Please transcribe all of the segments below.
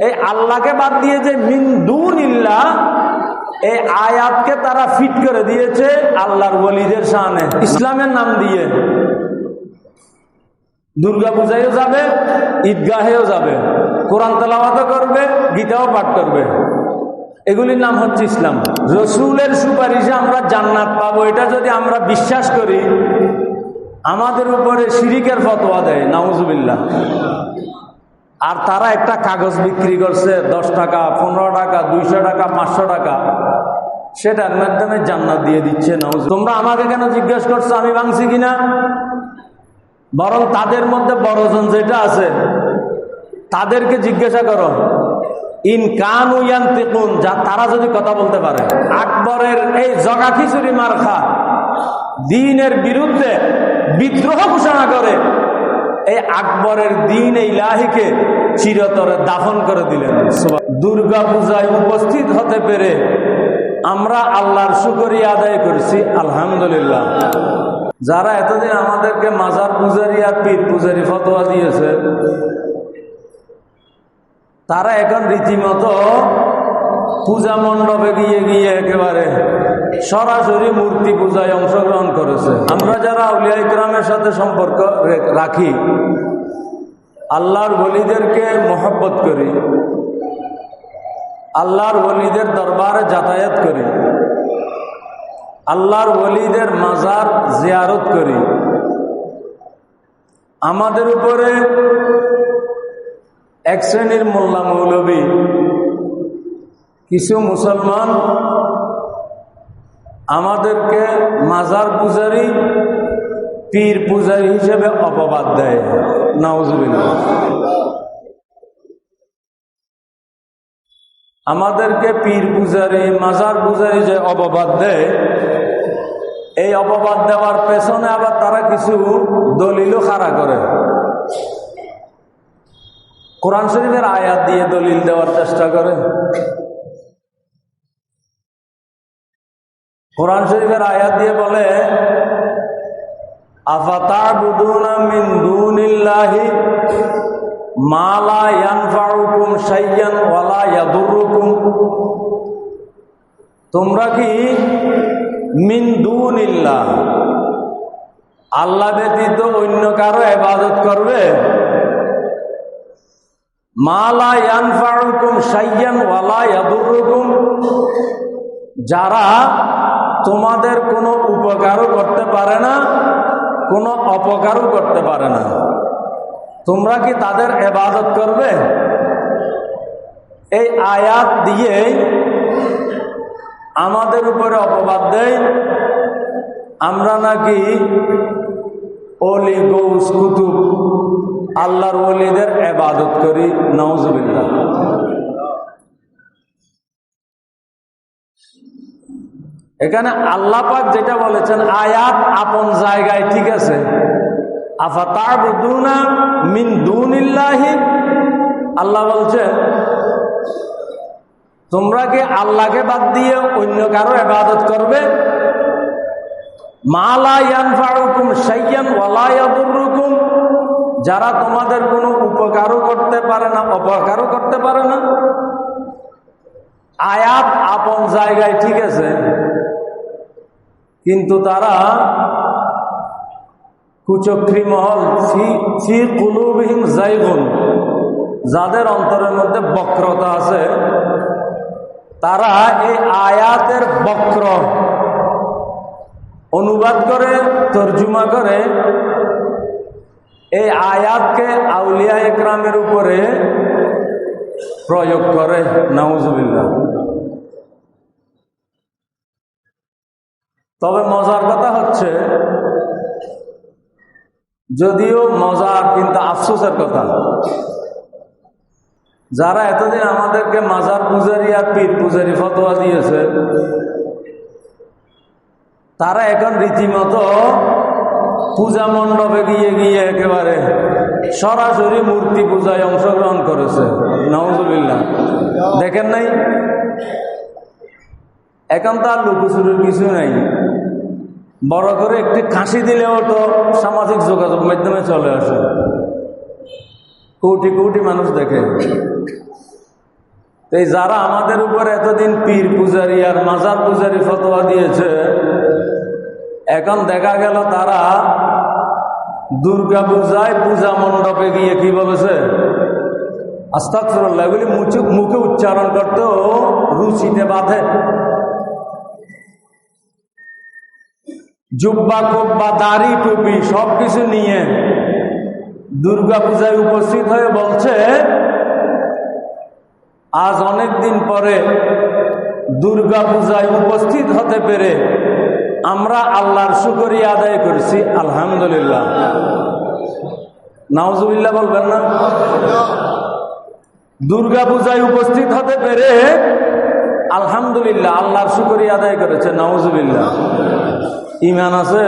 এই আল্লাহকে বাদ দিয়ে যে মিন দুনিল্লাহ, এই আয়াতকে তারা ফিট করে দিয়েছে আল্লাহর ওলিদের শানে, ইসলামের নাম দিয়ে। দুর্গা পূজায়ও যাবে, ঈদগাহেও যাবে, কোরআন তেলাওয়াতও করবে, গীতাও পাঠ করবে। এগুলির নাম হচ্ছে ইসলাম। রসুলের সুপারিশে আমরা জান্নাত পাবো, এটা যদি আমরা বিশ্বাস করি, আমাদের উপরে শিরিকের ফতোয়া দেয়, নাউজুবিল্লাহ। আর তারা একটা কাগজ বিক্রি করছে 10 টাকা, 15 টাকা, 200 টাকা, 500 টাকা, সেটার মাধ্যমে জান্নাত দিয়ে দিচ্ছে। নাউজুবিল্লাহ। তোমরা আমাকে কেন জিজ্ঞেস করছো আমি ভাঙছি কিনা? বরং তাদের মধ্যে বড়জন যেটা আছে তাদেরকে জিজ্ঞাসা করো, ইন কানু ইয়ান্তিকুন, যা তারা যদি কথা বলতে পারে। আকবরের এই জগা খিচুড়ি মার্কা দ্বীনের বিরুদ্ধে বিদ্রোহ ঘোষণা করে এই আকবরের দ্বীন ইলাহিকে চিরতরে দাফন করে দিলেন। দুর্গা পূজায় উপস্থিত হতে পেরে আমরা আল্লাহর শুকরিয়া আদায় করছি, আলহামদুলিল্লাহ। যারা এতদিন আমাদেরকে মাজার পূজারি আর পীর পূজারি ফতোয়া দিয়েছে, তারা এখন রীতিমতো পূজা মণ্ডপে গিয়ে গিয়ে একেবারে সরাসরি মূর্তি পূজায় অংশগ্রহণ করেছে। আমরা যারা আউলিয়া ইকরামের সাথে সম্পর্ক রাখি, আল্লাহর ওলিদেরকে মহব্বত করি, আল্লাহর ওলিদের দরবারে যাতায়াত করি, আল্লাহর ওলিদের মাজার জিয়ারত করি, আমাদের উপরে এক শ্রেণীর মোল্লা মৌলবী, কিছু মুসলমান আমাদেরকে মাজার পূজারী, পীর পূজারী হিসেবে অপবাদ দেয়, নাউজুবিল্লাহ। আমাদেরকে পীর পূজারী, মাজার পূজারী যে অপবাদ দেয়, এই অপবাদ দেওয়ার পেছনে আবার তারা কিছু দলিলও খাড়া করে। কোরআন শরীফের আয়াত দিয়ে দলিল দেওয়ার চেষ্টা করে। কোরআন শরীফের আয়াত দিয়ে বলে, আফাতাবুদুনা মিন দুনিল্লাহি মা লা ইয়ানফাউকুম শাইয়ান ওয়া লা ইয়াদুররুকুম। তোমরা কি মিন দুনিল্লাহ, আল্লাহ ব্যতীত অন্য কারো ইবাদত করবে? মা লা ইয়ানফাউকুম শাইয়ান ওয়া লা ইয়াদুররুকুম, যারা তোমাদের কোনো উপকারও করতে পারে না, কোনো অপকারও করতে পারে না, তোমরা কি তাদের ইবাদত করবে? এই আয়াত দিয়ে আমাদের উপরে অপবাদ দেয় আমরা নাকি ওলি, গৌস, কুতুব, আল্লাহর ওলিদের ইবাদত করি, নাউজুবিল্লাহ। এখানে আল্লাহ পাক যেটা বলেছেন আয়াত আপন জায়গায় ঠিক আছে। আফাতাবুদুনা মিন দুনিল্লাহি, আল্লাহ বলছেন তোমরা কি আল্লাহকে বাদ দিয়ে অন্য কারো ইবাদত করবে? মা লা ইয়ানফাউকুম শাইয়ান ওয়া লা ইয়াদুররুকুম, যারা তোমাদের কোনো উপকারও করতে পারে না, অপকারও করতে পারে না। আয়াত আপন জায়গায় ঠিক আছে, কিন্তু তারা কুচক্রী মহল, ফি কুলুবিহিম যায়গুন, যাদের অন্তরের মধ্যে বক্রতা আছে, তারা এই আয়াতের বক্র অনুবাদ করে, তর্জমা করে এই আয়াতকে আউলিয়া ইকরামের উপরে প্রয়োগ করে, নাউজুবিল্লাহ। তবে মজার কথা হচ্ছে, যদিও মজার কিন্তু আফসোসের কথা, যারা এতদিন আমাদেরকে মাজার পূজারি আর পীর পূজারি ফতোয়া দিয়েছে, তারা এখন রীতিমতো পূজা মণ্ডপে গিয়ে গিয়ে একেবারে সরাসরি মূর্তি পূজায় অংশগ্রহণ করেছে, নাউজুবিল্লাহ। দেখেন নাই, এখন তার লুকোচুরির কিছু নাই। বড় করে একটি কাশি দিলেও তো সামাজিক যোগাযোগ মাধ্যমে চলে আসে, কোটি কোটি মানুষ দেখে। এই যারা আমাদের উপর এতদিন পীর পূজারি আর মাজার পূজারি ফতোয়া দিয়েছে, এখন দেখা গেল তারা দুর্গা পূজায় পূজা মণ্ডপে গিয়ে কি বলেছে, আস্তাগফিরুল্লাহ, এগুলি মুখে উচ্চারণ করতেও রুচিতে বাঁধে। জুব্বা কুব্বা দাড়ি টুপি সবকিছু নিয়ে দুর্গা পূজায় উপস্থিত হয়ে বলছে, আজ অনেক দিন পরে দুর্গা পূজায় উপস্থিত হতে পেরে আমরা আল্লাহর শুকরিয়া আদায় করেছি, আলহামদুলিল্লাহ। নাউজুবিল্লাহ বলবেন না? দুর্গা পূজায় উপস্থিত হতে পেরে আলহামদুলিল্লাহ, আল্লাহর শুকরিয়া আদায় করেছে, নাউজুবিল্লাহ। ঈমান আছে?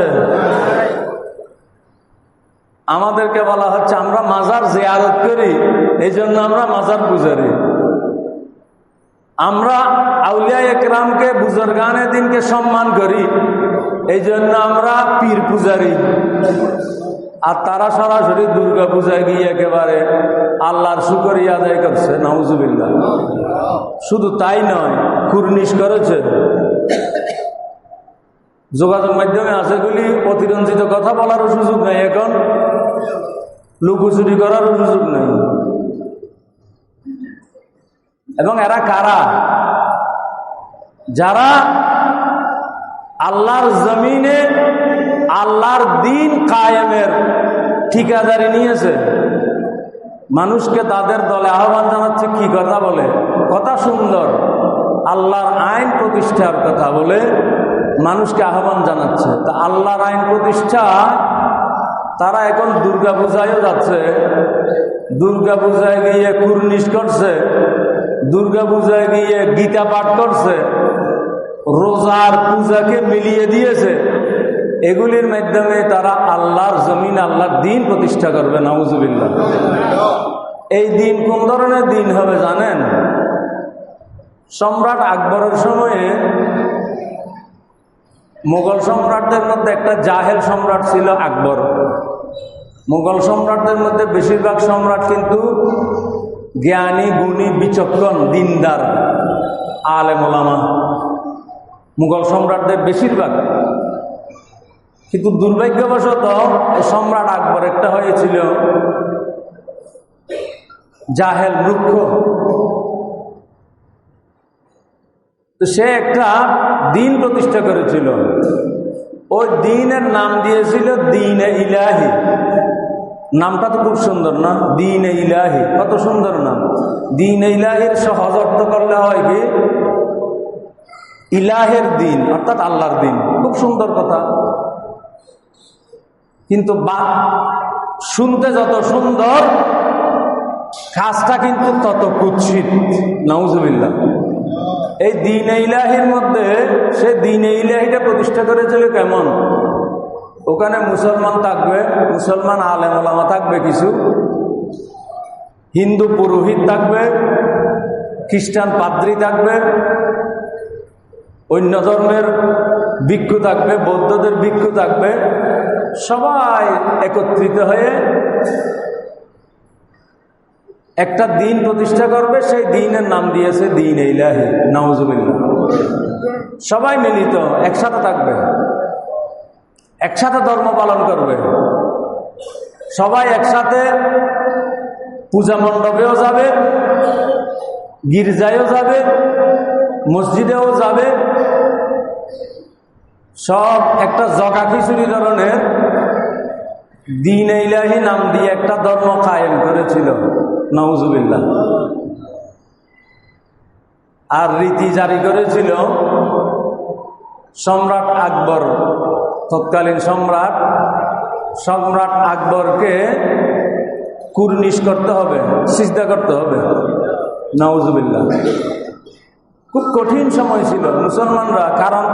আমাদেরকে বলা হচ্ছে আমরা মাজার জিয়ারত করি, এই জন্য আমরা মাজার পূজারি। আমরা আউলিয়া একরামকে, বুজুর্গানে দিনকে সম্মান করি, এই জন্য আমরা পীর পূজারি। আর তারা সরাসরি দুর্গা পূজায় গিয়ে একেবারে আল্লাহর শুকরিয়া আদায় করছে, নাউজুবিল্লাহ। শুধু তাই নয়, কুর্নিশ করেছে। যোগাযোগ মাধ্যমে আছে গুলি অতিরঞ্জিত কথা বলারও সুযোগ নেই, এখন লুকোচুরি করারও সুযোগ নেই। এবং এরা কারা? যারা আল্লাহর জমিনে আল্লাহর দিন কায়েমের ঠিকাদারি নিয়েছে, মানুষকে তাদের দলে আহ্বান জানাচ্ছে। কি কথা বলে? কথা সুন্দর, আল্লাহর আইন প্রতিষ্ঠার কথা বলে মানুষকে আহ্বান জানাচ্ছে। তা আল্লাহর আইন প্রতিষ্ঠা তারা এখন দুর্গা পূজায়ও যাচ্ছে, দুর্গা পূজায় গিয়ে কুর্নিশ করছে, দুর্গা পূজায় গিয়ে গীতা পাঠ করছে, রোজার পূজাকে মিলিয়ে দিয়েছে। এগুলির মাধ্যমে তারা আল্লাহর জমিন, আল্লাহর দিন প্রতিষ্ঠা করবে, নাউজুবিল্লাহ। এই দিন কোন ধরনের দিন হবে জানেন? সম্রাট আকবরের সময়ে মুঘল সম্রাটদের মধ্যে একটা জাহেল সম্রাট ছিল আকবর। মুঘল সম্রাটদের মধ্যে বেশিরভাগ সম্রাট কিন্তু জ্ঞানী, গুণী, বিচক্ষণ, দিনদার, আলেম ওলামা, মুঘল সম্রাটদের বেশিরভাগ। কিন্তু দুর্ভাগ্যবশত এই সম্রাট আকবর একটা হয়েছিল জাহেল, মূর্খ। তো সে একটা দিন প্রতিষ্ঠা করেছিল, ওই দিনের নাম দিয়েছিল দ্বীন-এ ইলাহি। নামটা তো খুব সুন্দর না? দ্বীন-এ ইলাহি, কত সুন্দর নাম। দ্বীন-এ ইলাহির সহজ অর্থ করলে হয় কি, ইলাহের দিন, অর্থাৎ আল্লাহর দিন। খুব সুন্দর কথা, কিন্তু শুনতে যত সুন্দর, কাজটা কিন্তু তত কুৎসিত, নাউজুবিল্লাহ। এই দ্বীন-এ ইলাহির মধ্যে সে দ্বীন-এ ইলাহিটা প্রতিষ্ঠা করেছিল কেমন? ওখানে মুসলমান থাকবে, মুসলমান আলেম ওলামা থাকবে কিছু, হিন্দু পুরোহিত থাকবে, খ্রিস্টান পাদ্রী থাকবে, অন্য ধর্মের ভিক্ষু থাকবে, বৌদ্ধদের ভিক্ষু থাকবে, সবাই একত্রিত হয়ে একটা দিন প্রতিষ্ঠা করবে। সেই দিনের নাম দিয়েছে দ্বীন-এ ইলাহি, নাউজুবিল্লাহ। সবাই মিলিত একসাথে থাকবে, একসাথে ধর্ম পালন করবে, সবাই একসাথে পূজা মণ্ডপেও যাবে, গির্জায়ও যাবে, মসজিদেও যাবে, সব একটা জগা খিচুড়ি ধরনের দ্বীন-এ ইলাহি নাম দিয়ে একটা ধর্ম কায়েম করেছিল, নাউজুবিল্লাহ। আর রীতি জারি করেছিল সম্রাট আকবর, তৎকালীন সম্রাট আকবরকে কুর্নিশ করতে হবে, সিজদা করতে হবে, নাউজুবিল্লাহ। খুব কঠিন সময় ছিল মুসলমানরা, কারণ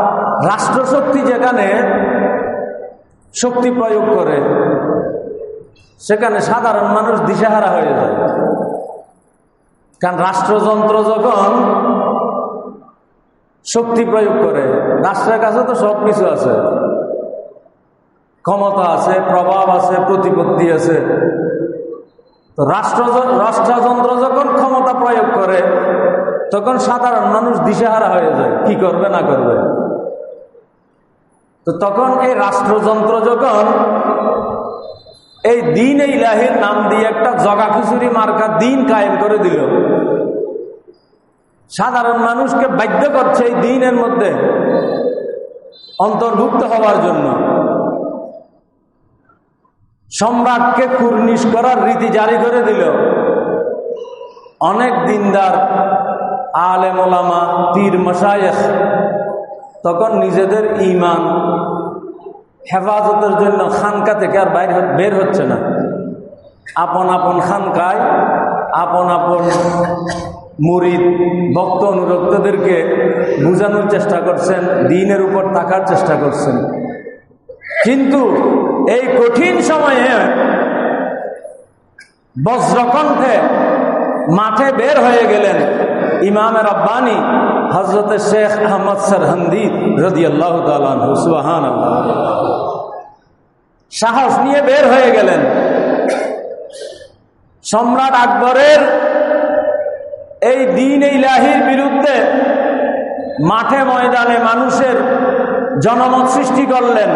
রাষ্ট্রশক্তি যেখানে শক্তি প্রয়োগ করে সেখানে সাধারণ মানুষ দিশেহারা হয়ে যায়। কারণ রাষ্ট্রযন্ত্র যখন শক্তি প্রয়োগ করে, রাষ্ট্রের কাছে তো সব কিছু আছে, ক্ষমতা আছে, প্রভাব আছে, প্রতিপত্তি আছে। তো রাষ্ট্রযন্ত্র যখন ক্ষমতা প্রয়োগ করে তখন সাধারণ মানুষ দিশেহারা হয়ে যায়, কি করবে না করবে। তো তখন এই রাষ্ট্রযন্ত্র যখন এই দ্বীন ইলাহির নাম দিয়ে একটা জগা খিচুড়ি মার্কা দিন কায়েম করে দিল, সাধারণ মানুষকে বাধ্য করছে এই দ্বীনের মধ্যে অন্তর্ভুক্ত হওয়ার জন্য, সম্রাটকে কুর্নিশ করার রীতি জারি করে দিল। অনেক দিনদার আলেম ওলামা পীর মাশায়েখ তখন নিজেদের ঈমান হেফাজতের জন্য খানকা থেকে আর বের হচ্ছে না, আপন আপন খানকায় আপন আপন মুরিদ ভক্ত অনুরক্তদেরকে বোঝানোর চেষ্টা করছেন, দ্বীনের উপর থাকার চেষ্টা করছেন। কিন্তু এই কঠিন সময়ে বজ্রকণ্ঠে মাঠে বের হয়ে গেলেন ইমামে রব্বানী হযরত শেখ আহমদ সরহন্দি রাদিয়াল্লাহু তাআলা আনহু। সুবহানাল্লাহ। সাহস নিয়ে বের হয়ে গেলেন। সম্রাট আকবরের এই দ্বীন ইলাহির বিরুদ্ধে মাঠে ময়দানে মানুষের জনমত সৃষ্টি করলেন।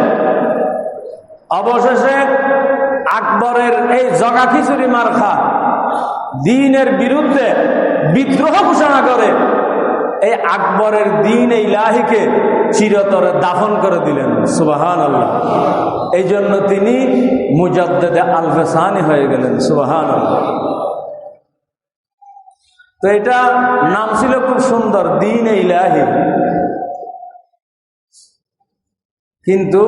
অবশেষে আকবরের এই জগা খিচুড়ি মার্কা দ্বীনের বিরুদ্ধে বিদ্রোহ ঘোষণা করে এই আকবরের দ্বীন ইলাহিকে চিরতরে দাফন করে দিলেন। সুবহানাল্লাহ। এই জন্য তিনি মুজাদ্দেদে আল-ফেসানি হয়ে গেলেন। সুবহানাল্লাহ। তো এটা নাম ছিল খুব সুন্দর, দ্বীন ইলাহি, কিন্তু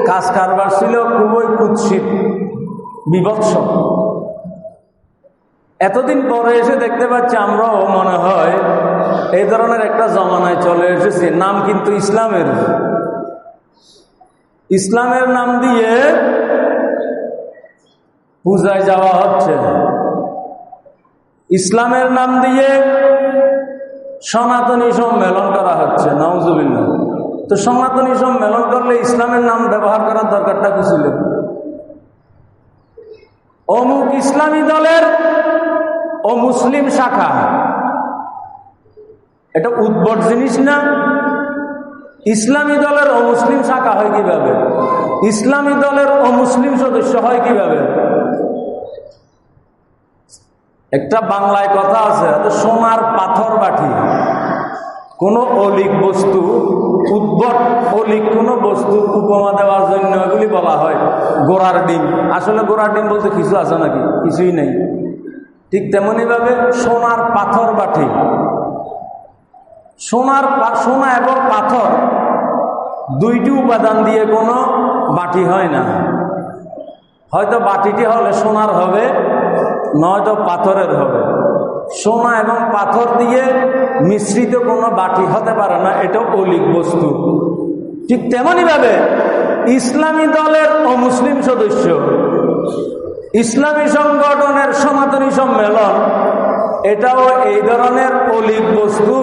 কাজ কারবার ছিল খুবই কুৎসিত, বিভৎস। এতদিন পরে এসে দেখতে পাচ্ছি আমরাও মনে হয় এই ধরনের একটা জমানায় চলে এসেছি। নাম কিন্তু ইসলামের, ইসলামের নাম দিয়ে পূজায় যাওয়া হচ্ছে, ইসলামের নাম দিয়ে সনাতনী সম্মেলন করা হচ্ছে। নাউজুবিল্লাহ। তো সনাতনী সম্মেলন করলে ইসলামের নাম ব্যবহার করার দরকারটা কি ছিল? অমুক ইসলামী দলের ও মুসলিম শাখা, এটা উদ্ভট জিনিস না? ইসলামী দলের ও মুসলিম শাখা হয় কিভাবে? ইসলামী দলের ও মুসলিম সদস্য হয় কিভাবে? একটা বাংলায় কথা আছে, সোনার পাথর বাটি। কোনো অলিক বস্তু, উদ্ভট অলিক কোনো বস্তুর উপমা দেওয়ার জন্য এগুলি বলা হয় গোড়ার ডিম। আসলে গোড়ার ডিম বলতে কিছু আছে নাকি? কিছুই নেই। ঠিক তেমনি ভাবে সোনার পাথর বাটি, সোনা এবং পাথর দুইটি উপাদান দিয়ে কোনো বাটি হয় না। হয়তো বাটিটি হলে সোনার হবে, নয়তো পাথরের হবে। সোনা এবং পাথর দিয়ে মিশ্রিত কোনো বাটি হতে পারে না, এটা অলিক বস্তু। ঠিক তেমনি ভাবে ইসলামী দলের ও মুসলিম সদস্য, ইসলামী সংগঠনের সনাতনী সম্মেলন, এটাও এই ধরনের অলিক বস্তু।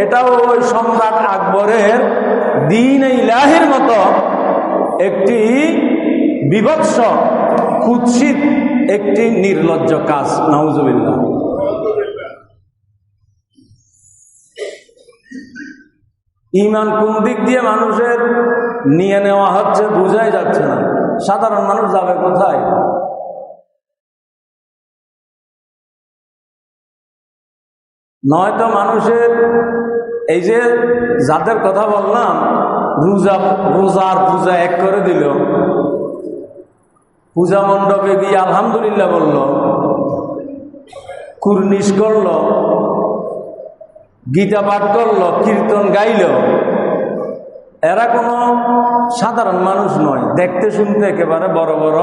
এটাও ওই সম্রাট আকবরের দ্বীন ইলাহির মতো একটি বিভৎস কুৎসিত একটি নির্লজ্জ কাজ। নাউজুবিল্লাহ। ঈমান কোন দিক দিয়ে মানুষের নিয়ে নেওয়া হচ্ছে বোঝাই যাচ্ছে না। সাধারণ মানুষ যাবে কোথায়? নয়তো মানুষের এই যে যাদের কথা বললাম, রোজার পূজা এক করে দিল, পূজা মণ্ডপে গিয়ে আলহামদুলিল্লাহ বলল, কুর্নিশ করল, গীতা পাঠ করল, কীর্তন গাইল, এরা কোনো সাধারণ মানুষ নয়। দেখতে শুনতে একেবারে বড় বড়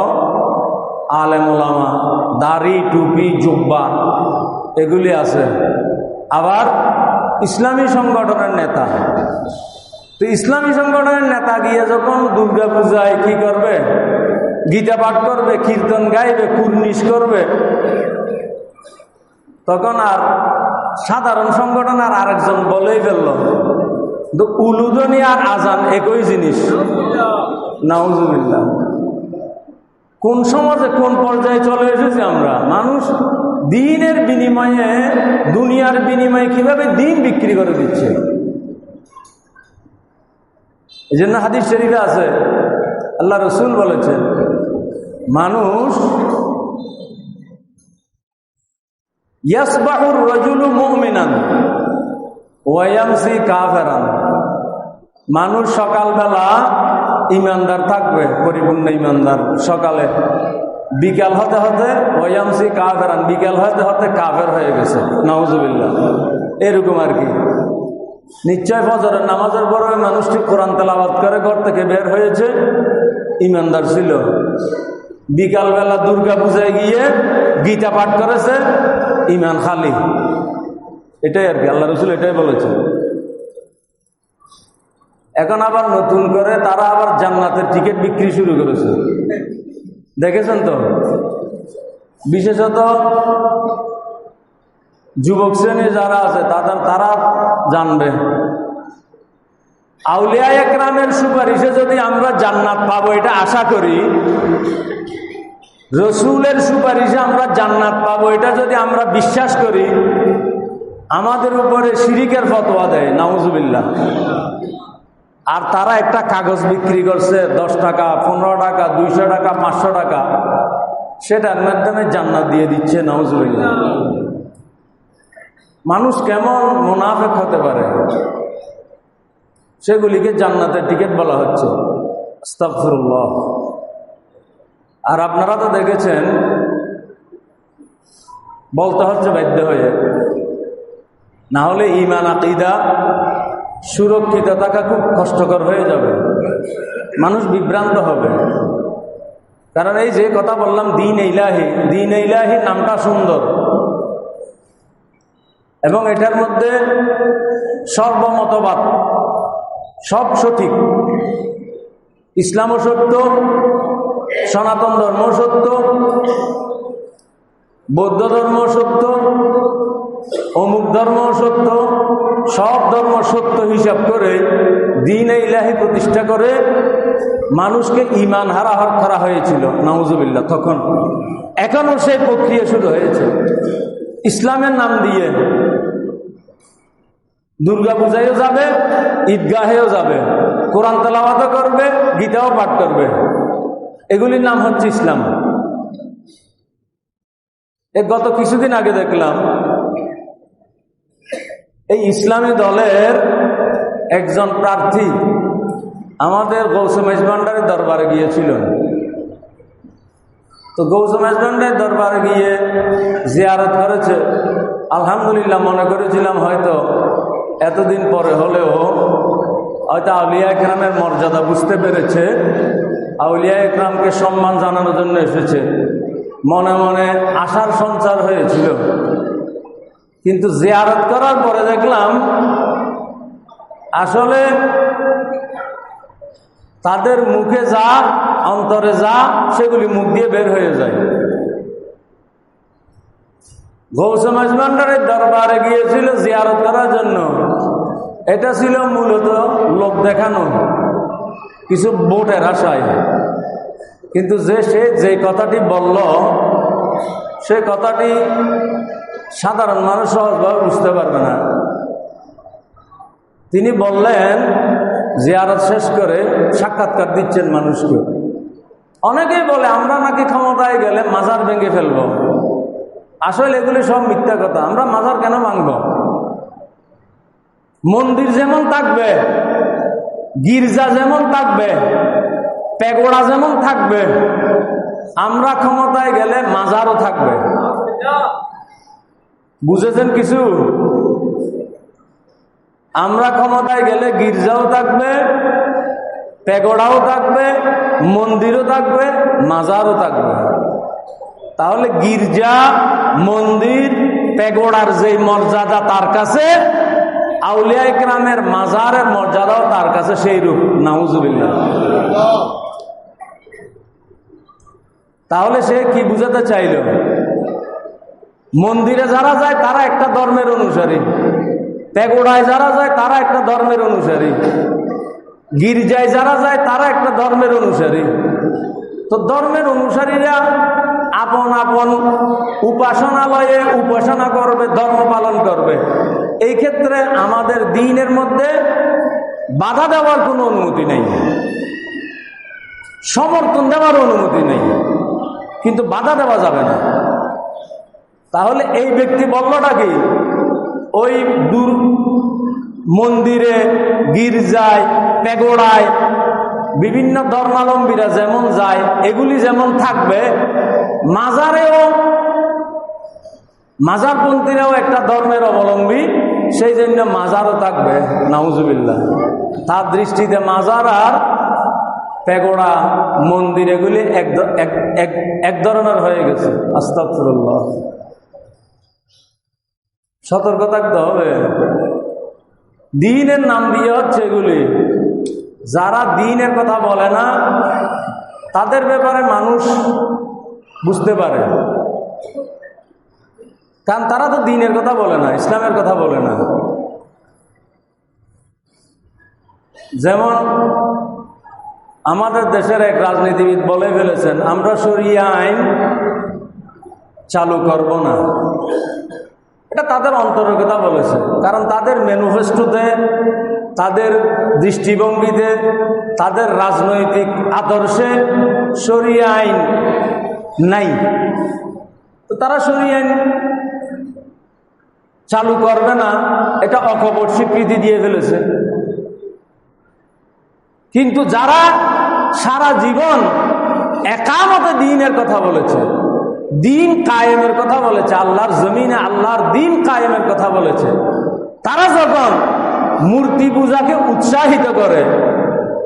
আলেম ওলামা, দাড়ি টুপি জুব্বা এগুলি আছে। আবার ইসলামী সংগঠনের নেতা। তো ইসলামী সংগঠনের নেতা গিয়ে যখন দুর্গা পূজায় কি করবে? গীতা পাঠ করবে, কীর্তন গাইবে, কুর্নিশ করবে, তখন আর সাধারণ সংগঠন আর আরেকজন বলেই ফেলল, উলুদনি আর আজান একই জিনিস। নাউজুবিল্লাহ। কোন সমাজে কোন পর্যায়ে চলে এসেছি আমরা? মানুষ দিনের বিনিময়ে, দুনিয়ার বিনিময়ে কিভাবে দিন বিক্রি করে দিচ্ছে। এই জন্য হাদিস শরীফে আছে, আল্লাহ রসুল বলেছেন, মানুষ ইয়াসবাহুর রাজুলু মুমিনান ওয়া ইয়ামসি কাফিরান, মানুষ সকালবেলা ইমানদার থাকবে, পরিপূর্ণ ইমানদার সকালে, বিকাল হতে হতে ওয়ামসি কাফেরান, বিকাল হতে হতে কাফের হয়ে গেছে, নাউজুবিল্লাহ। এরকম আর কি। নিশ্চয় ফজরের নামাজের পর ওই মানুষটি কোরআন তেলাওয়াত করে ঘর থেকে বের হয়েছে, ইমানদার ছিল। বিকালবেলা দুর্গা পূজায় গিয়ে গীতা পাঠ করেছে, ইমান খালি। এটাই আর কি, আল্লাহ রসুল এটাই বলেছে। এখন আবার নতুন করে তারা আবার জান্নাতের টিকিট বিক্রি শুরু করেছে, দেখেছেন তো। বিশেষত যুবক শ্রেণী যারা আছে তারা জানবে, আউলিয়া একরামের সুপারিশে যদি আমরা জান্নাত পাবো এটা আশা করি, রসুলের সুপারিশে আমরা জান্নাত পাবো এটা যদি আমরা বিশ্বাস করি, আমাদের উপরে শিরিকের ফতোয়া দেয়, নাউজুবিল্লাহ। আর তারা একটা কাগজ বিক্রি করছে 10 টাকা, 15 টাকা, 200 টাকা, 500 টাকা, সেটার মাধ্যমে জান্নাত দিয়ে দিচ্ছে, নাউজুবিল্লাহ। মানুষ কেমন মুনাফিক হতে পারে, সেগুলিকে জান্নাতের টিকিট বলা হচ্ছে। আস্তাগফিরুল্লাহ। আর আপনারা তো দেখেছেন, বলতে হচ্ছে বাধ্য হয়ে, না হলে ঈমান আকীদা সুরক্ষিত থাকা খুব কষ্টকর হয়ে যাবে, মানুষ বিভ্রান্ত হবে। কারণ এই যে কথা বললাম, দ্বীন ইলাহি, দ্বীন ইলাহি নামটা সুন্দর এবং এটার মধ্যে সর্বমতবাদ সব সঠিক। ইসলামও সত্য, সনাতন ধর্ম সত্য, বৌদ্ধ ধর্ম সত্য, অমুক ধর্ম সত্য, সব ধর্ম সত্য হিসাব করে দ্বীন ইলাহি প্রতিষ্ঠা করে মানুষকে ঈমান হারা করা হয়েছিল, নাউজুবিল্লাহ। তখন এখনও সেই প্রক্রিয়া শুরু হয়েছে ইসলামের নাম দিয়ে। দুর্গা পূজায়ও যাবে, ঈদগাহেও যাবে, কোরআন তেলাওয়াতও করবে, গীতাও পাঠ করবে, এগুলির নাম হচ্ছে ইসলাম। গত কিছুদিন আগে দেখলাম এই ইসলামী দলের একজন প্রার্থী আমাদের গৌসে মেজবান্ডারের দরবারে গিয়েছিলেন। তো গৌসে মেজবান্ডারের দরবারে গিয়ে জিয়ারত করেছে। আলহামদুলিল্লাহ, মনে করেছিলাম হয়তো এতদিন পরে হলেও হয়তো আউলিয়া একরামের মর্যাদা বুঝতে পেরেছে, আউলিয়া একরামকে সম্মান জানানোর জন্য এসেছে, মনে মনে আশার সঞ্চার হয়েছিল। কিন্তু জিয়ারত করার পরে দেখলাম আসলে তাদের মুখে যা, অন্তরে যা, সেগুলি মুখ দিয়ে বের হয়ে যায়। গৌসে মেজবান্ডারের দরবারে গিয়েছিল জিয়ারত করার জন্য, এটা ছিল মূলত লোক দেখানো, কিছু ভোটের আশায়। কিন্তু সে যে কথাটি বলল, সে কথাটি সাধারণ মানুষ সহজভাবে বুঝতে পারবে না। তিনি বললেন, জিয়ারত শেষ করে সাক্ষাৎকার দিচ্ছেন মানুষকে। অনেকেই বলে আমরা নাকি ক্ষমতায় গেলে মাজার ভেঙে ফেলব। আসলে এগুলি সব মিথ্যা কথা। আমরা মাজার কেন ভাঙব? মন্দির যেমন থাকবে, গির্জা যেমন থাকবে, পেগোড়া যেমন থাকবে, আমরা ক্ষমতায় গেলে মাজারও থাকবে। বুঝেছেন কিছু? আমরা ক্ষমতায় গেলে গির্জাও থাকবে, পেগোড়াও থাকবে, মন্দিরও থাকবে, মাজারও থাকবে। তাহলে গির্জা, মন্দির, পেগোড়ার যে মর্যাদা তার কাছে, আউলিয়া ইকরামের মাজারের মর্যাদাও তার কাছে সেই রূপ, নাউজুবিল্লাহ। তাহলে সে কি বুঝাতে চাইল? মন্দিরে যারা যায় তারা একটা ধর্মের অনুসারী, পেগোড়ায় যারা যায় তারা একটা ধর্মের অনুসারী, গির্জায় যারা যায় তারা একটা ধর্মের অনুসারী। তো ধর্মের অনুসারীরা আপন আপন উপাসনালয়ে উপাসনা করবে, ধর্ম পালন করবে। এই ক্ষেত্রে আমাদের দ্বীনের মধ্যে বাধা দেওয়ার কোনো অনুমতি নেই, সমর্থন দেওয়ার অনুমতি নেই, কিন্তু বাধা দেওয়া যাবে না। তাহলে এই ব্যক্তি বললটা কি? ওই দূর মন্দিরে, গির্জায়, পেগোড়ায় বিভিন্ন ধর্মাবলম্বীরা যেমন যায়, এগুলি যেমন থাকবে, মাজারেও মাজারপন্থীরাও একটা ধর্মের অবলম্বী, সেই জন্য মাজারও থাকবে। নাউজুবিল্লাহ। তার দৃষ্টিতে মাজার আর পেগোড়া, মন্দির এগুলি এক ধরনের হয়ে গেছে। আস্তাগফিরুল্লাহ। সতর্ক থাকতে হবে। দ্বীনের নাম দিয়ে হচ্ছে এগুলি। যারা দ্বীনের কথা বলে না, তাদের ব্যাপারে মানুষ বুঝতে পারে, কারণ তারা তো দ্বীনের কথা বলে না, ইসলামের কথা বলে না। যেমন আমাদের দেশের এক রাজনীতিবিদ বলে ফেলেছেন, আমরা শরিয়া আইন চালু করব না। এটা তাদের অন্তরের কথা বলেছে, কারণ তাদের ম্যানিফেস্টোতে, তাদের দৃষ্টিভঙ্গিতে, তাদের রাজনৈতিক আদর্শে শরিয়া আইন নাই। তো তারা শরিয়া আইন চালু করবে না, এটা অকপট স্বীকৃতি দিয়ে ফেলেছে। কিন্তু যারা সারা জীবন একামতে দ্বীনের কথা বলেছে, দ্বীন কায়েমের কথা বলেছে, আল্লাহর জমিনে আল্লাহর দ্বীন কায়েমের কথা বলেছে, তারা যখন মূর্তি পূজাকে উৎসাহিত করে,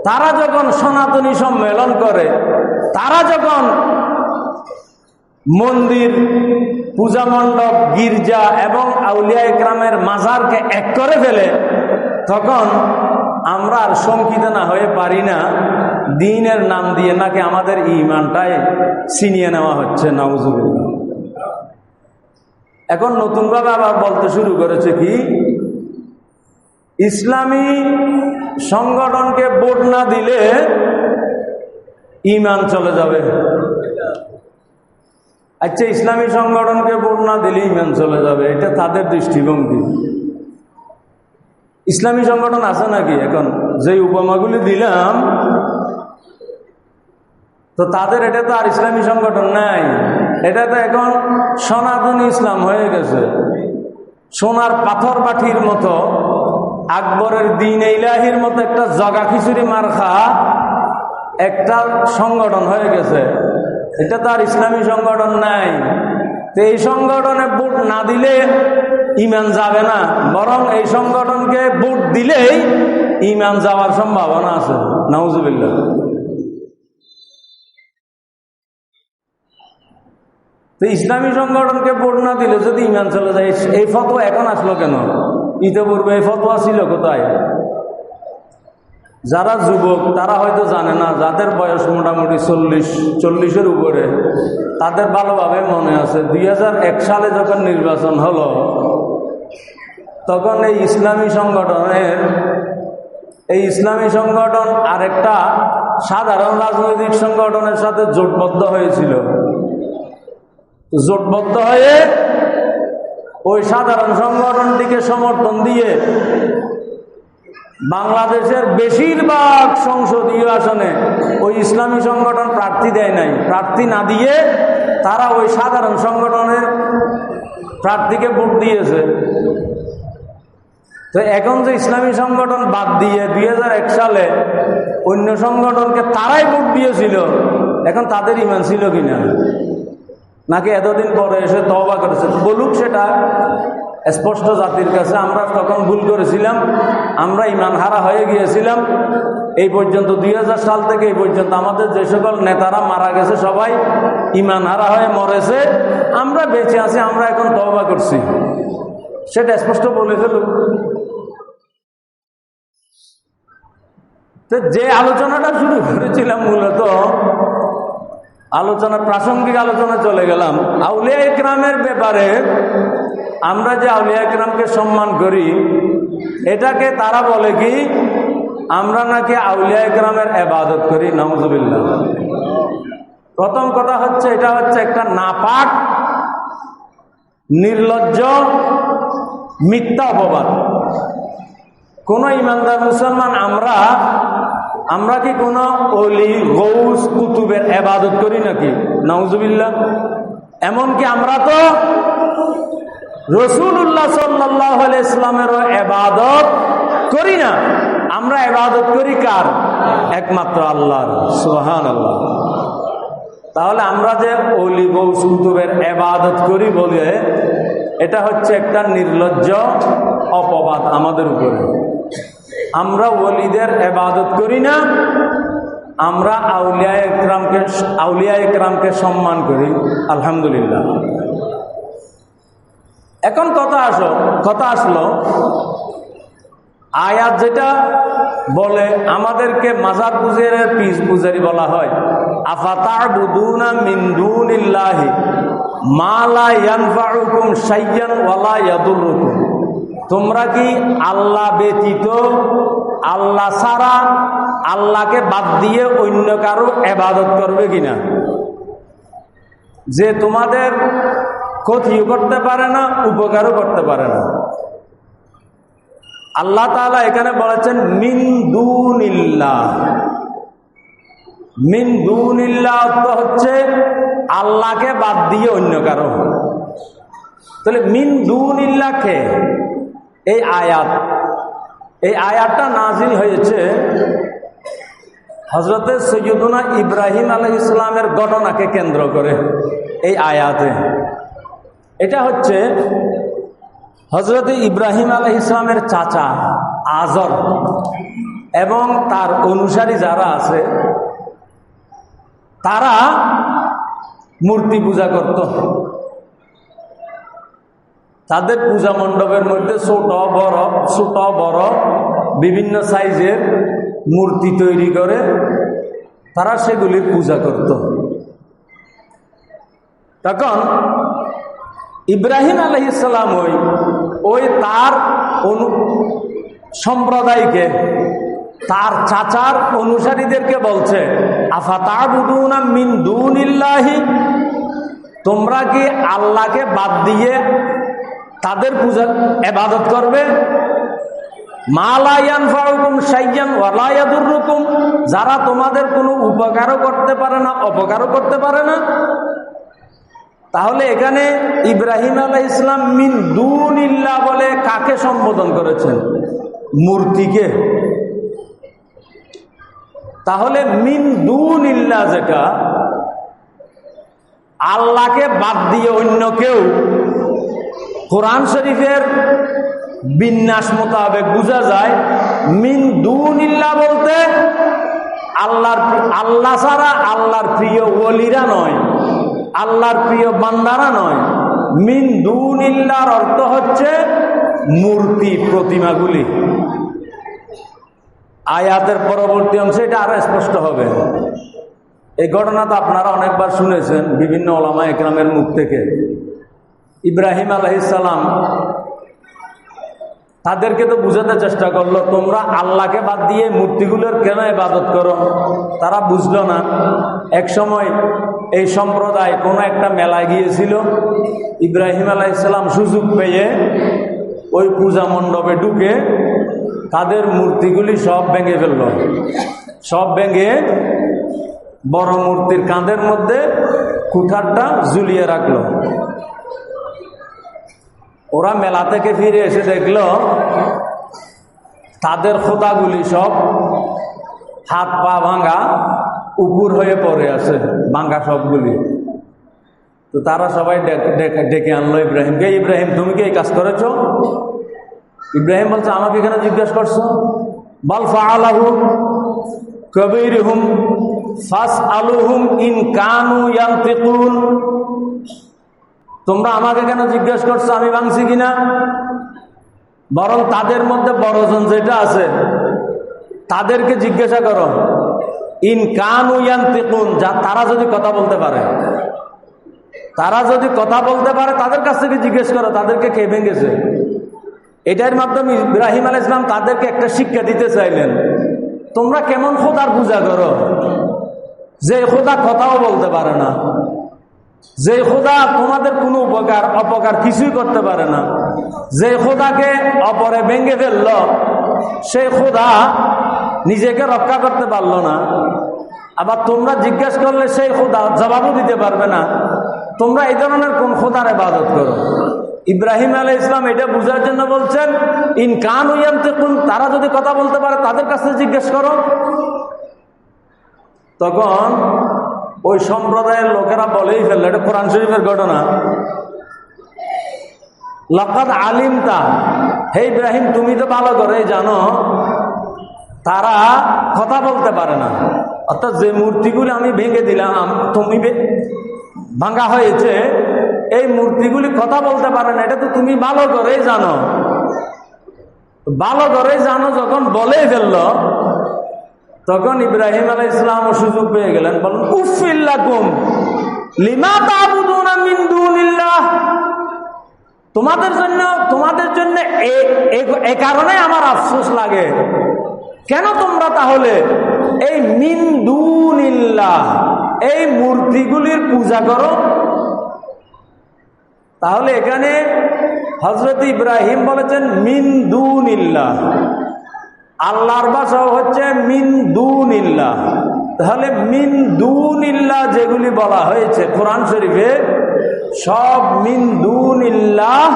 তারা যখন সনাতনী সম্মেলন করে, তারা যখন মন্দির, পূজা মণ্ডপ, গির্জা এবং আউলিয়া ইকরামের মাজারকে এক করে ফেলে, তখন আমরা আর শঙ্কিত না হয়ে পারি না দ্বীনের নাম দিয়ে নাকি আমাদের ঈমানটাই ছিনিয়ে নেওয়া হচ্ছে। নাউজুবিল্লাহ। এখন নতুনভাবে আবার বলতে শুরু করেছে কি, ইসলামী সংগঠনকে ভোট না দিলে ঈমান চলে যাবে। আচ্ছা, ইসলামী সংগঠনকে ভোট না দিলে ঈমান চলে যাবে, এটা তাদের দৃষ্টিভঙ্গি। ইসলামী সংগঠন আছে নাকি? এখন যে উপমাগুলি দিলাম, তো তাদের এটা তো আর ইসলামী সংগঠন নাই, এটা তো এখন সনাতনী ইসলাম হয়ে গেছে। সোনার পাথর বাটির মতো, আকবরের দ্বীন ইলাহির মতো একটা জগা খিচুড়ি মার্কা একটা সংগঠন হয়ে গেছে। এটা তো আর ইসলামী সংগঠন নাই। তো এই সংগঠনে ভোট না দিলে ঈমান যাবে না, বরং এই সংগঠনকে ভোট দিলেই ঈমান যাওয়ার সম্ভাবনা আছে। নাউজুবিল্লাহ। তো ইসলামী সংগঠনকে ভোট না দিলে যদি ঈমান চলে যায়, এই ফতোয়া এখন আসলো কেন? ইতিপূর্বে এই ফতোয়া ছিল কোথায়? যারা যুবক তারা হয়তো জানে না, যাদের বয়স মোটামুটি 40-40-এর উপরে, তাদের ভালোভাবে মনে আছে 2001 সালে যখন নির্বাচন হলো, তখন এই ইসলামী সংগঠন আরেকটা সাধারণ রাজনৈতিক সংগঠনের সাথে জোটবদ্ধ হয়েছিল। জোটবদ্ধ হয়ে ওই সাধারণ সংগঠনটিকে সমর্থন দিয়ে বাংলাদেশের বেশিরভাগ সংসদীয় আসনে ওই ইসলামী সংগঠন প্রার্থী দেয় নাই। প্রার্থী না দিয়ে তারা ওই সাধারণ সংগঠনের প্রার্থীকে ভোট দিয়েছে। তো এখন যে ইসলামী সংগঠন বাদ দিয়ে 2001 সালে অন্য সংগঠনকে তারাই ভোট দিয়েছিল, এখন তাদের ঈমান ছিল কিনা, নাকি এতদিন পরে এসে তওবা করেছে? বলুক, সেটা স্পষ্ট জাতির কাছে। আমরা তখন ভুল করেছিলাম, আমরা ঈমান হারা হয়ে গিয়েছিলাম। এই পর্যন্ত 2000 সাল থেকে এই পর্যন্ত আমাদের যে সকল নেতারা মারা গেছে সবাই ঈমান হারা হয়ে মরেছে, আমরা বেঁচে আছি, আমরা এখন তওবা করছি, সেটা স্পষ্ট বলে ফেলুক। তো যে আলোচনাটা শুরু করেছিলাম, মূলত প্রাসঙ্গিক আলোচনা চলে গেলাম আউলিয়া ইকরামের ব্যাপারে। আমরা যে আউলিয়া ইকরামকে সম্মান করি, এটাকে তারা বলে কি আমরা নাকি আউলিয়া ইকরামের ইবাদত করি। নাউজুবিল্লাহ। প্রথম কথা হচ্ছে এটা হচ্ছে একটা নাপাক, নির্লজ্জ, মিথ্যা অপবাদ। কোন ইমানদার মুসলমান আমরা কি কোন অলি, গৌস, কুতুবের ইবাদত করি নাকি? নাউজুবিল্লাহ। এমনকি আমরা তো রাসূলুল্লাহ সাল্লাল্লাহু আলাইহি ওয়াসাল্লামেরও ইবাদত করি না। আমরা ইবাদত করি কার? একমাত্র আল্লাহর। সুবহানাল্লাহ। তাহলে আমরা যে অলি, গৌস, কুতুবের ইবাদত করি বলে এটা হচ্ছে একটা নির্লজ্জ অপবাদ আমাদের উপরে। আমরা ওলিদের ইবাদত করি না, আমরা আউলিয়া ইকরামকে সম্মান করি। আলহামদুলিল্লাহ। এখন কথা আসলো আয়াত যেটা বলে আমাদেরকে মাজার পূজারীর পীর পূজারী বলা হয়, আফাতা'বুদুনা মিন দুনিল্লাহি মা লা ইয়ানফাউকুম শাইয়ান ওয়া লা ইয়াদুররুকুম। তোমরা কি আল্লাহ ব্যতীত, আল্লাহ ছাড়া, আল্লাহকে বাদ দিয়ে অন্য কারো ইবাদত করবে কিনা, যে তোমাদের ক্ষতিও করতে পারে না, উপকারও করতে পারে না? আল্লাহ তাআলা এখানে বলেছেন মিন দুনিল্লাহ। মিন দুনিল্লাহ অর্থ হচ্ছে আল্লাহকে বাদ দিয়ে অন্য কারো। তাহলে মিন দুনিল্লাহ কে? এই আয়াতটা নাজিল হয়েছে হযরত সৈয়দুনা ইব্রাহিম আলাইহিস সালামের ঘটনাকে কেন্দ্র করে। এই আয়াতে এটা হচ্ছে হযরত ইব্রাহিম আলাইহিস সালামের চাচা আজর এবং তার অনুসারী যারা আছে তারা মূর্তি পূজা করত। তাদের পূজা মণ্ডপের মধ্যে ছোট বড় বিভিন্ন সাইজের মূর্তি তৈরি করে তারা সেগুলির পূজা করত। তখন ইব্রাহিম আলাইহিস সালাম ওই তার সম্প্রদায়কে, তার চাচার অনুসারীদেরকে বলছে, আফাতা'বুদুনা মিন দুনিল্লাহি, তোমরা কি আল্লাহকে বাদ দিয়ে তাদের পূজা ইবাদত করবে? মা লা ইয়ানফাউকুম শাইয়ান ওয়া লা ইয়াদুররুকুম, যারা তোমাদের কোনো উপকারও করতে পারে না, অপকারও করতে পারে না। তাহলে এখানে ইব্রাহিম আলাইহিস সালাম মিন দুনিল্লাহ বলে কাকে সম্বোধন করেছেন? মূর্তিকে। তাহলে মিন দুনিল্লাহ যেটা, আল্লাহকে বাদ দিয়ে অন্য কেউ, কোরআন শরীফের বিন্যাস মোতাবেক বোঝা যায় মিন দুনিল্লাহ বলতে আল্লাহ ছাড়া আল্লাহর প্রিয় ওলিরা নয়, আল্লাহর প্রিয় বান্দারা নয়। মিন দুনিল্লাহর অর্থ হচ্ছে মূর্তি, প্রতিমাগুলি। আয়াতের পরবর্তী অংশে এটা আরো স্পষ্ট হবে। এই ঘটনা তো আপনারা অনেকবার শুনেছেন বিভিন্ন ওলামা ইকরামের মুখ থেকে। ইব্রাহিম আলাইহিস সালাম তাদেরকে তো বুঝাতে চেষ্টা করলো, তোমরা আল্লাহকে বাদ দিয়ে মূর্তিগুলোর কেন ইবাদত করো? তারা বুঝলো না। এক সময় এই সম্প্রদায় কোনো একটা মেলায় গিয়েছিল। ইব্রাহিম আলাইহিস সালাম সুযোগ পেয়ে ওই পূজা মণ্ডপে ঢুকে তাদের মূর্তিগুলি সব ভেঙে ফেলল। সব ভেঙে বড় মূর্তির কাঁধের মধ্যে কুঠারটা ঝুলিয়ে রাখলো। ওরা মেলা থেকে ফিরে এসে দেখলো তাদের খোদাগুলি সব হাত পা ভাঙা, উপুর হয়ে পড়ে আছে, ভাঙা সবগুলি। তো তারা সবাই ডেকে আনলো ইব্রাহিমকে। ইব্রাহিম, তুমি কি এই কাজ করেছো? ইব্রাহিম বলছে, আমাকে এখানে জিজ্ঞেস করছো? বাল ফাআলাহু কাবীরুহুম ফাসআলুহুম ইন কানু ইয়ানতিকুন। তোমরা আমাকে কেন জিজ্ঞেস করছো আমি ভাঙছি কিনা? বরং তাদের মধ্যে বড়জন যেটা আছে তাদেরকে জিজ্ঞাসা করো, ইন কানু ইয়ানতিকুন, যা তারা যদি কথা বলতে পারে। তারা যদি কথা বলতে পারে তাদের কাছ থেকে জিজ্ঞেস করো তাদেরকে কে ভেঙেছে। এটার মাধ্যমে ইব্রাহিম আলাইহিস সালাম তাদেরকে একটা শিক্ষা দিতে চাইলেন, তোমরা কেমন খোদার পূজা করো যে খোদা কথাও বলতে পারে না, যে খোদা তোমাদের কোনো উপকার অপকার কিছুই করতে পারে না, যে খোদাকে অপরে ভেঙে ফেলল, সেই খোদা নিজেকে রক্ষা করতে পারলো না। আবার তোমরা জিজ্ঞেস করলে সেই খোদা জবাবও দিতে পারবে না। তোমরা এই ধরনের কোন খোদার ইবাদত করো? ইব্রাহিম আলাইহিস ইসলাম এটা বুঝার জন্য বলছেন, ইন কানু ইয়ানতিকুন, তারা যদি কথা বলতে পারে তাদের কাছে জিজ্ঞেস করো। তখন ওই সম্প্রদায়ের লোকেরা বলেই ফেলল, এটা কোরআন শরীফের ঘটনা, লাকাদ আলিমতা, হে ইব্রাহিম তুমি তো ভালো করে জানো তারা কথা বলতে পারে না। অর্থাৎ যে মূর্তিগুলি আমি ভেঙে দিলাম, তুমি ভাঙা হয়েছে, এই মূর্তিগুলি কথা বলতে পারে না, এটা তো তুমি ভালো করেই জানো। ভালো করেই জানো যখন বলেই ফেলল, তখন ইব্রাহিম আলাইহিস সালাম সুযোগ পেয়ে গেলেন, বলেন উফিল লাকুম লিমা তা'বুদুনা মিন দুনিল্লাহ, তোমাদের জন্য এই কারণে আমার আফসোস লাগে, কেন তোমরা তাহলে এই মিন দুনিল্লাহ এই মূর্তিগুলির পূজা করো? তাহলে এখানে হযরত ইব্রাহিম বলেছেন মিন দুনিল্লাহ, আল্লাহর ভাষা হচ্ছে মিন দুনিল্লাহ। তাহলে মিন দুনিল্লাহ যেগুলি বলা হয়েছে কোরআন শরীফে, সব মিন দুনিল্লাহ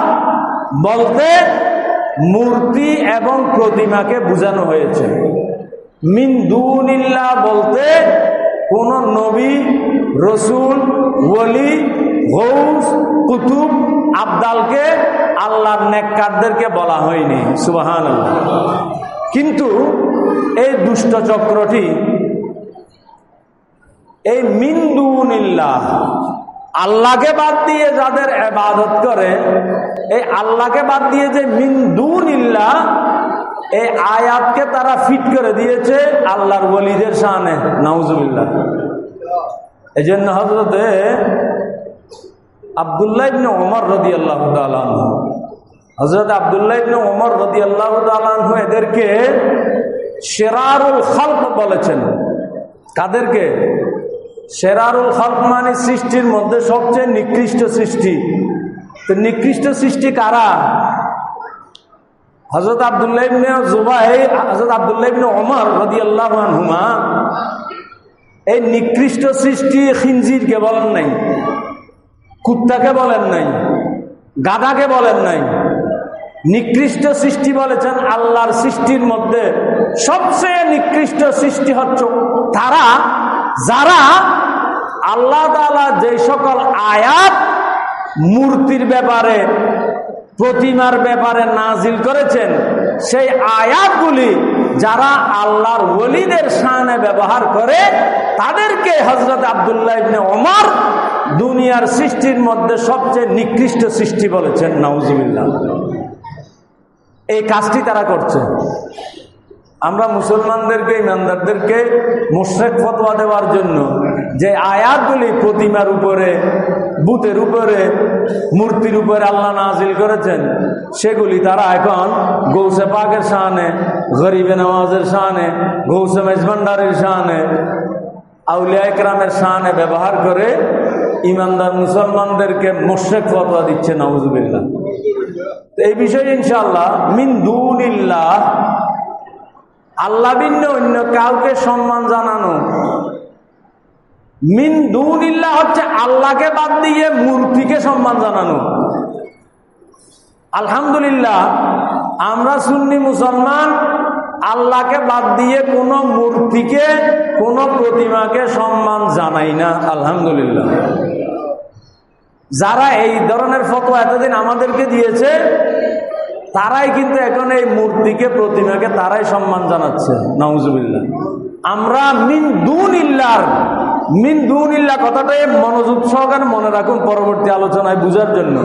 বলতে মূর্তি এবং প্রতিমাকে বোঝানো হয়েছে। মিন দুনিল্লাহ বলতে কোন নবী, রসুল, ওলি, গৌস, কুতুব, আবদালকে, আল্লাহর নেককারদেরকে বলা হয়নি। সুবহানাল্লাহ। কিন্তু এই দুষ্ট চক্রটি এই মিন দুনিল্লাহ, আল্লাহকে বাদ দিয়ে যাদের ইবাদত করে, এই আল্লাহকে বাদ দিয়ে যে মিন দুনিল্লাহ, এই আয়াতকে তারা ফিট করে দিয়েছে আল্লাহর ওলিদের শানে। নাউজুবিল্লাহ। এই জন্য হযরতে আব্দুল্লাহ ইবনে ওমর রাদিয়াল্লাহু তাআলা আনহু, হযরত আব্দুল্লাহ ইবনে ওমর রাদিয়াল্লাহু তাআলা আনহু এদেরকে শিরারুল খালক বলেছেন। কাদেরকে? শিরারুল খালক মানে সৃষ্টির মধ্যে সবচেয়ে নিকৃষ্ট সৃষ্টি। তো নিকৃষ্ট সৃষ্টি কারা? হযরত আব্দুল্লাহ ইবনে জুবাইর, হযরত আব্দুল্লাহ ইবনে ওমর রাদিয়াল্লাহু আনহুমা এই নিকৃষ্ট সৃষ্টি খিনজিরকে বলেন নাই, কুত্তাকে বলেন নাই, গাধাকে বলেন নাই। নিকৃষ্ট সৃষ্টি বলেছেন আল্লাহর সৃষ্টির মধ্যে সবচেয়ে নিকৃষ্ট সৃষ্টি হচ্ছে তারা যারা আল্লাহ তাআলা যে সকল আয়াত মূর্তির ব্যাপারে, প্রতিমার ব্যাপারে নাজিল করেছেন, সেই আয়াতগুলি যারা আল্লাহর ওলিদের শানে ব্যবহার করে, তাদেরকে হযরত আব্দুল্লাহ ইবনে ওমর দুনিয়ার সৃষ্টির মধ্যে সবচেয়ে নিকৃষ্ট সৃষ্টি বলেছেন। নাউজুবিল্লাহ। এই কাজটি তারা করছে। আমরা মুসলমানদেরকে, ইমানদারদেরকে মুশরিক ফতোয়া দেওয়ার জন্য যে আয়াতগুলি প্রতিমার উপরে, বুতের উপরে, মূর্তির উপরে আল্লাহ নাজিল করেছেন, সেগুলি তারা এখন গৌসে পাকের শানে, গরিবে নওয়াজের শানে, গৌসে মেজভান্ডারের শানে, আউলিয়া ইকরামের শানে ব্যবহার করে ইমানদার মুসলমানদেরকে মুশরিক ফতোয়া দিচ্ছে। নাউজুবিল্লাহ। এই বিষয়ে ইনশাআল্লাহ মিন দুনিল্লাহ, আল্লাহ ভিন্ন অন্য কাউকে সম্মান জানানো। মিন দুনিল্লাহ হচ্ছে আল্লাহকে বাদ দিয়ে মূর্তিকে সম্মান জানানো। আলহামদুলিল্লাহ, আমরা সুন্নি মুসলমান আল্লাহকে বাদ দিয়ে কোনো মূর্তিকে, কোনো প্রতিমাকে সম্মান জানাই না। আলহামদুলিল্লাহ। যারা এই ধরনের ফতোয়া এতদিন আমাদেরকে দিয়েছে, তারাই কিন্তু এখন এই মূর্তিকে, প্রতিমাকে তারাই সম্মান জানাচ্ছে। নাউজুবিল্লাহ। আমরা মিন দুনিল্লাহ কথাটাই মনোযোগ সহকারে মনে রাখুন, পরবর্তী আলোচনায় বুঝার জন্য।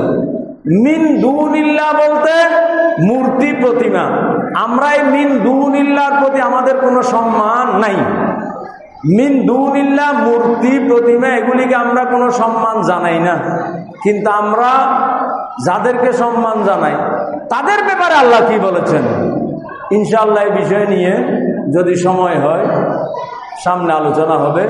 মিন দুনিল্লাহ বলতে মূর্তি, প্রতিমা। আমরা এই মিন দুনিল্লাহর প্রতি আমাদের কোনো সম্মান নাই। মিন দুনিল্লাহ, মূর্তি, প্রতিমা, এগুলিকে আমরা কোনো সম্মান জানাই না। কিন্তু আমরা যাদেরকে সম্মান জানাই তাদের ব্যাপারে আল্লাহ কি বলেছেন, ইনশাআল্লাহ এই বিষয় নিয়ে যদি সময় হয় সামনে আলোচনা হবে।